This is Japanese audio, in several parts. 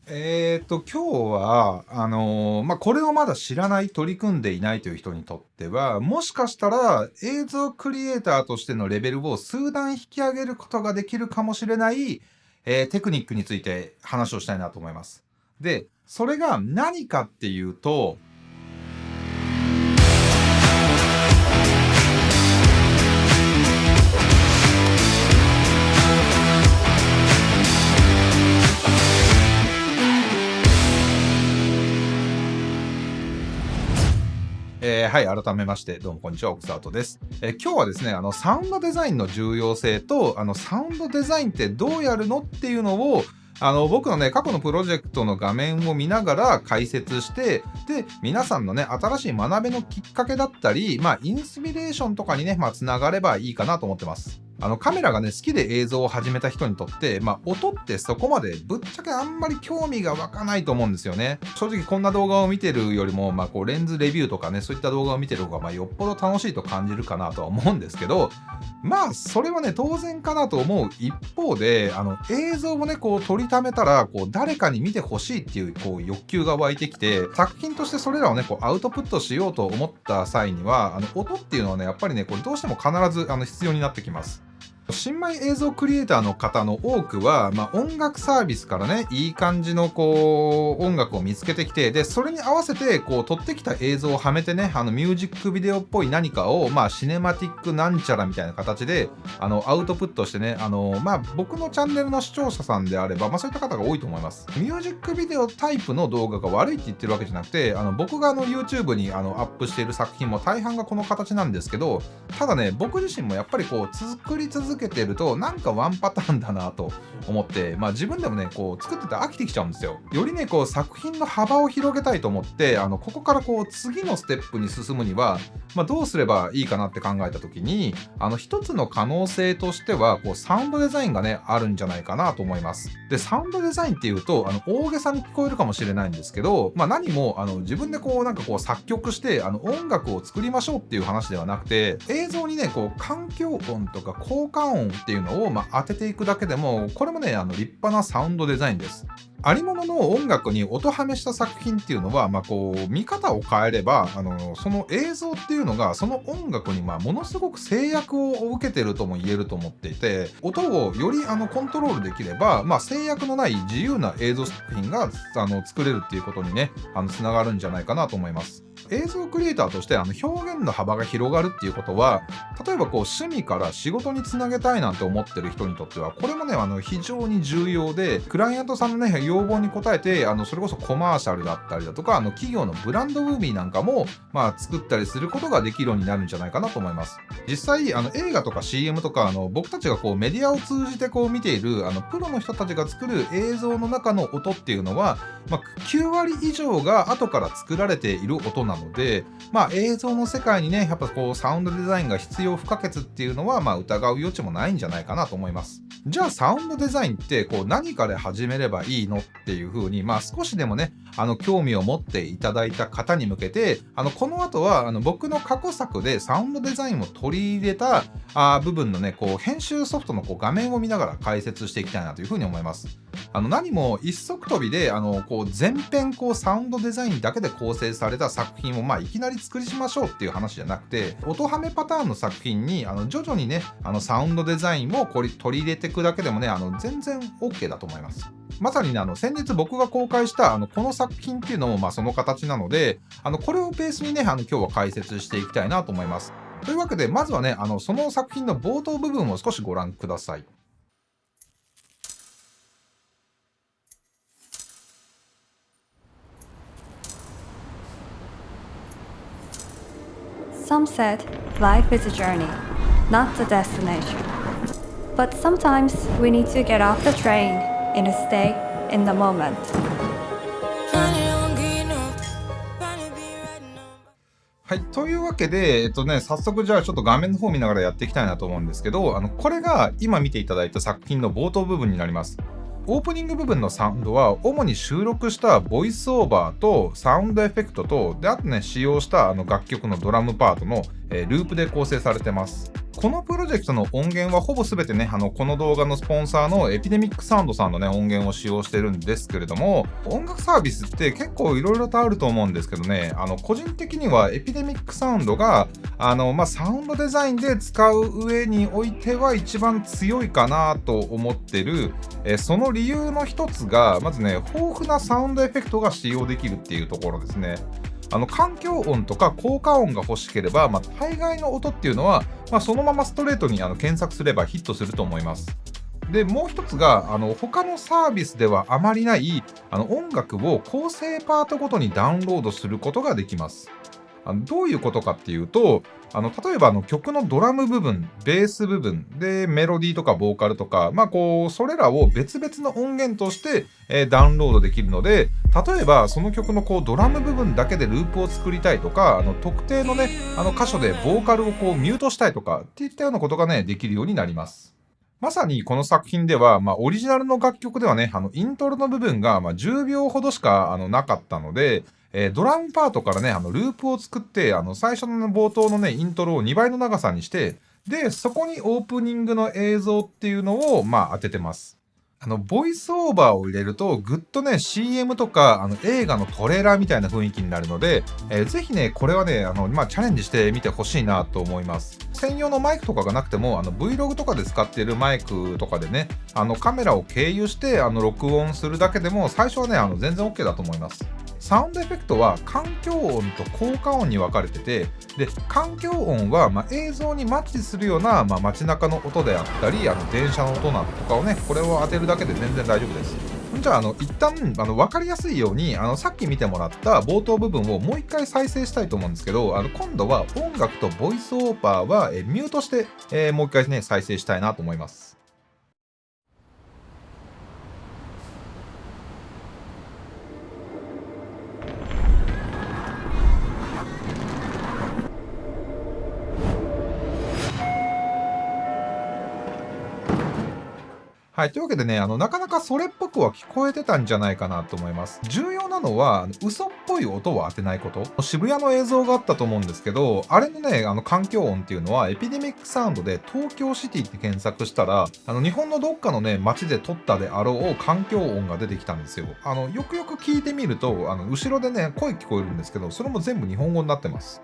今日は、これをまだ知らない、取り組んでいないという人にとっては、もしかしたら映像クリエイターとしてのレベルを数段引き上げることができるかもしれない、テクニックについて話をしたいなと思います。で、それが何かっていうと、はい、改めまして、どうもこんにちは、奥沢とです。今日はですね、サウンドデザインの重要性と、サウンドデザインってどうやるのっていうのを、僕のね、過去のプロジェクトの画面を見ながら解説して、で、皆さんのね、新しい学びのきっかけだったり、インスピレーションとかにね、つながればいいかなと思ってます。カメラがね、好きで映像を始めた人にとって、音ってそこまでぶっちゃけあんまり興味が湧かないと思うんですよね。正直こんな動画を見てるよりも、レンズレビューとかね、そういった動画を見てる方が、よっぽど楽しいと感じるかなとは思うんですけど、それはね、当然かなと思う一方で、映像をね、撮りためたら、誰かに見てほしいっていう、欲求が湧いてきて、作品としてそれらをね、アウトプットしようと思った際には、音っていうのはね、やっぱりね、これどうしても必ず、必要になってきます。新米映像クリエイターの方の多くは、音楽サービスからね、いい感じの音楽を見つけてきて、で、それに合わせて撮ってきた映像をはめてね、ミュージックビデオっぽい何かを、シネマティックなんちゃらみたいな形で、アウトプットしてね、僕のチャンネルの視聴者さんであれば、そういった方が多いと思います。ミュージックビデオタイプの動画が悪いって言ってるわけじゃなくて、僕がYouTube にアップしている作品も大半がこの形なんですけど、ただね、僕自身もやっぱり作り続けてるとなんかワンパターンだなと思って、自分でもね作ってて飽きてきちゃうんですよ。よりね作品の幅を広げたいと思って、ここから次のステップに進むには、どうすればいいかなって考えた時に、一つの可能性としてはサウンドデザインがねあるんじゃないかなと思います。で、サウンドデザインっていうと大げさに聞こえるかもしれないんですけど、何も自分で作曲して音楽を作りましょうっていう話ではなくて、映像にね環境音とか効果音っていうのを当てていくだけでも、これもね立派なサウンドデザインです。ありものの音楽に音ハメした作品っていうのは、見方を変えれば、その映像っていうのがその音楽にものすごく制約を受けてるとも言えると思っていて、音をよりコントロールできれば、制約のない自由な映像作品が作れるっていうことにねつながるんじゃないかなと思います。映像クリエイターとして表現の幅が広がるっていうことは、例えば趣味から仕事につなげたいなんて思ってる人にとっては、これもね非常に重要で、クライアントさんのね要望に応えて、それこそコマーシャルだったりだとか、企業のブランドムービーなんかも作ったりすることができるようになるんじゃないかなと思います。実際映画とか CM とか僕たちがメディアを通じて見ているプロの人たちが作る映像の中の音っていうのは、9割以上が後から作られている音なので、映像の世界にねやっぱサウンドデザインが必要不可欠っていうのは疑う余地もないんじゃないかなと思います。じゃあサウンドデザインって何から始めればいいのっていう風に、少しでもね興味を持っていただいた方に向けて、この後は僕の過去作でサウンドデザインを取り入れた部分のね編集ソフトの画面を見ながら解説していきたいなという風に思います。何も一足飛びで全編サウンドデザインだけで構成された作品をいきなり作りましょうっていう話じゃなくて、音ハメパターンの作品に徐々にねサウンドデザインも取り入れていくだけでもね全然 OK だと思います。まさにね先日僕が公開したこの作品っていうのもその形なので、これをベースにね今日は解説していきたいなと思います。というわけで、まずはねその作品の冒頭部分を少しご覧ください。Some said life is a journey, not a destination. But sometimes we need to get off the train and stay in the moment. はい。というわけで、早速じゃあちょっと画面の方見ながらやっていきたいなと思うんですけど、これが今見ていただいた作品の冒頭部分になります。オープニング部分のサウンドは主に収録したボイスオーバーとサウンドエフェクトと、であとね使用した楽曲のドラムパートのループで構成されてます。このプロジェクトの音源はほぼ全てね、この動画のスポンサーのエピデミックサウンドさんのね、音源を使用してるんですけれども、音楽サービスって結構いろいろとあると思うんですけどね、個人的にはエピデミックサウンドが、サウンドデザインで使う上においては一番強いかなと思ってる、その理由の一つが、まずね、豊富なサウンドエフェクトが使用できるっていうところですね。環境音とか効果音が欲しければ、大概の音っていうのは、そのままストレートに検索すればヒットすると思います。で、もう一つが、他のサービスではあまりない、音楽を構成パートごとにダウンロードすることができます。どういうことかっていうと、例えば曲のドラム部分、ベース部分でメロディーとかボーカルとか、それらを別々の音源として、ダウンロードできるので、例えばその曲のドラム部分だけでループを作りたいとか、特定のね、箇所でボーカルをミュートしたいとかっていったようなことがね、できるようになります。まさにこの作品では、オリジナルの楽曲ではね、イントロの部分が10秒ほどしかなかったので、ドラムパートからね、ループを作って、最初の冒頭のね、イントロを2倍の長さにして、で、そこにオープニングの映像っていうのを、当ててます。ボイスオーバーを入れると、ぐっとね、CM とか、映画のトレーラーみたいな雰囲気になるので、ぜひね、これはね、チャレンジしてみてほしいなと思います。専用のマイクとかがなくても、Vlog とかで使っているマイクとかでね、カメラを経由して、録音するだけでも、最初はね、全然 OK だと思います。サウンドエフェクトは環境音と効果音に分かれてて、で、環境音は映像にマッチするような街中の音であったり、電車の音などとかをね、これを当てるだけで全然大丈夫です。じゃあ、一旦分かりやすいようにさっき見てもらった冒頭部分をもう一回再生したいと思うんですけど、今度は音楽とボイスオーバーはミュートして、もう一回ね、再生したいなと思います。はい。というわけでね、なかなかそれっぽくは聞こえてたんじゃないかなと思います。重要なのは、嘘っぽい音を当てないこと。渋谷の映像があったと思うんですけど、あれのね、環境音っていうのは、エピデミックサウンドで東京シティって検索したら、日本のどっかのね、街で撮ったであろう環境音が出てきたんですよ。よくよく聞いてみると、後ろでね、声聞こえるんですけど、それも全部日本語になってます。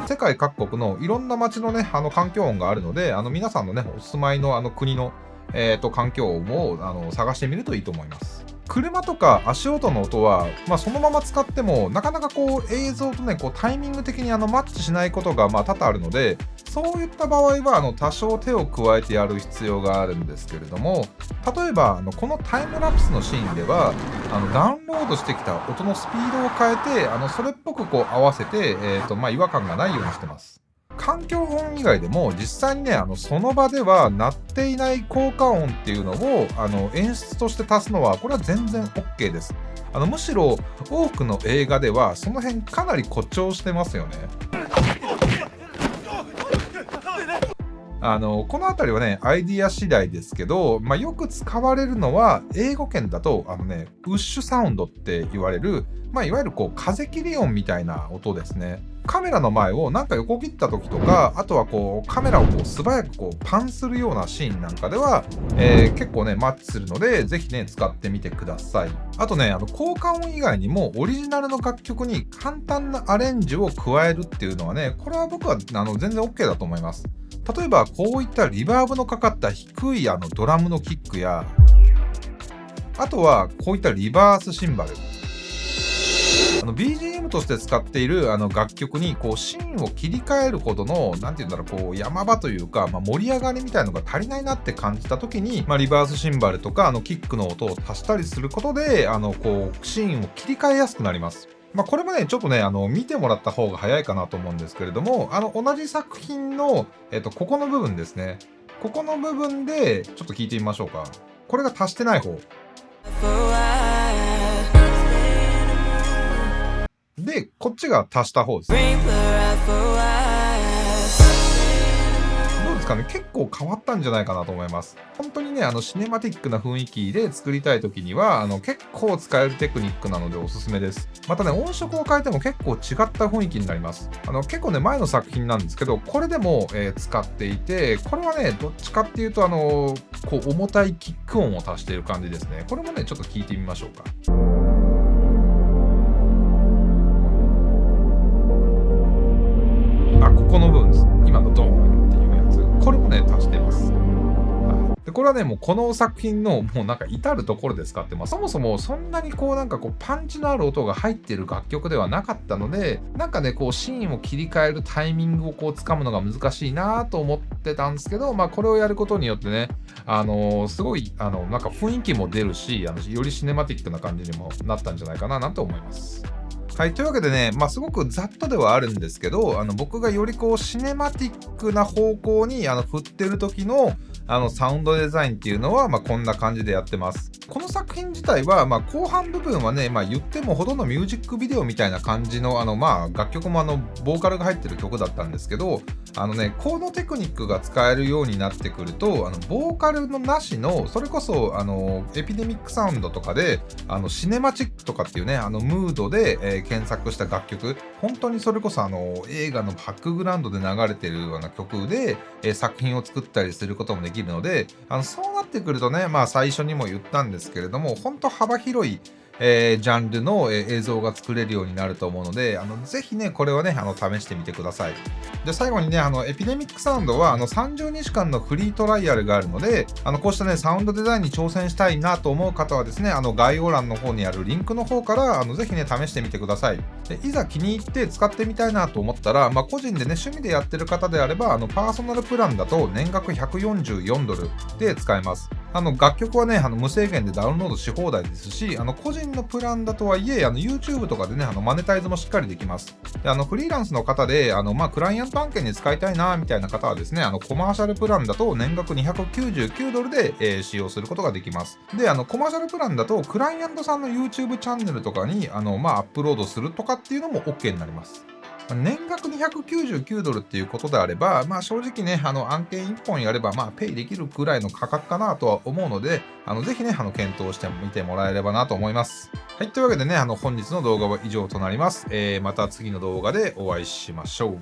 世界各国のいろんな街のね、環境音があるので、皆さんのね、お住まいの国の、環境音を探してみるといいと思います。車とか足音の音は、そのまま使っても、なかなか映像とね、タイミング的にマッチしないことが多々あるので、そういった場合は多少手を加えてやる必要があるんですけれども、例えばこのタイムラプスのシーンでは、ダウンロードしてきた音のスピードを変えて、それっぽく合わせて、違和感がないようにしてます。環境音以外でも実際にね、その場では鳴っていない効果音っていうのを演出として足すのは、これは全然 OK です。むしろ多くの映画ではその辺かなり誇張してますよね。このあたりはね、アイディア次第ですけど、よく使われるのは、英語圏だと、ウッシュサウンドって言われる、いわゆる風切り音みたいな音ですね。カメラの前をなんか横切った時とか、あとはカメラを素早くパンするようなシーンなんかでは、結構ね、マッチするので、ぜひね、使ってみてください。あとね、効果音以外にも、オリジナルの楽曲に簡単なアレンジを加えるっていうのはね、これは僕は全然 OK だと思います。例えばこういったリバーブのかかった低いドラムのキックや、あとはこういったリバースシンバル、BGM として使っている楽曲にシーンを切り替えるほどのなんて言うんだろう、山場というか、盛り上がりみたいのが足りないなって感じた時に、リバースシンバルとかキックの音を足したりすることでシーンを切り替えやすくなります。これもね、ちょっとね、見てもらった方が早いかなと思うんですけれども、同じ作品の、ここの部分ですね。ここの部分で、ちょっと聞いてみましょうか。これが足してない方。で、こっちが足した方ですね。どうですかね、結構変わったんじゃないかなと思います。本当にね、シネマティックな雰囲気で作りたい時には、結構使えるテクニックなのでおすすめです。またね、音色を変えても結構違った雰囲気になります。結構ね、前の作品なんですけど、これでも、使っていて、これはね、どっちかっていうと、こう、重たいキック音を足している感じですね。これもね、ちょっと聞いてみましょうか。ここの部分です。今のドーンっていうやつ。これもね、足してます。で、これはね、もうこの作品のもうなんか至るところで使ってます。そもそもそんなにこうなんかこうパンチのある音が入っている楽曲ではなかったので、なんかね、こうシーンを切り替えるタイミングをこう掴むのが難しいなと思ってたんですけど、これをやることによってね、すごい、なんか雰囲気も出るし、よりシネマティックな感じにもなったんじゃないかななんて思います。はい、というわけでね、すごくざっとではあるんですけど、僕がよりこうシネマティックな方向に振ってる時のサウンドデザインっていうのはこんな感じでやってます。この作品自体は後半部分はね、言ってもほとんどミュージックビデオみたいな感じの楽曲もボーカルが入ってる曲だったんですけど、このテクニックが使えるようになってくると、ボーカルのなしのそれこそエピデミックサウンドとかでシネマチックとかっていうねムードで、検索した楽曲、本当にそれこそ映画のバックグラウンドで流れてるような曲で、作品を作ったりすることもできるので、そうなってくるとね、最初にも言ったんですけれども、本当幅広いジャンルの、映像が作れるようになると思うので、ぜひね、これはね、試してみてください。で、最後にね、エピデミックサウンドは、30日間のフリートライアルがあるので、こうしたね、サウンドデザインに挑戦したいなと思う方はですね、概要欄の方にあるリンクの方から、ぜひね、試してみてください。で、いざ気に入って使ってみたいなと思ったら、個人でね、趣味でやってる方であれば、パーソナルプランだと年額$144で使えます。楽曲はね、無制限でダウンロードし放題ですし、個人のプランだとはいえ、YouTube とかでね、マネタイズもしっかりできます。で、フリーランスの方で、クライアント案件に使いたいな、みたいな方はですね、コマーシャルプランだと年額$299で、使用することができます。で、コマーシャルプランだと、クライアントさんの YouTube チャンネルとかに、アップロードするとかっていうのも OK になります。年額$299っていうことであれば、正直ね、案件1本やれば、ペイできるくらいの価格かなとは思うので、ぜひね、検討してみてもらえればなと思います。はい、というわけでね、本日の動画は以上となります。また次の動画でお会いしましょう。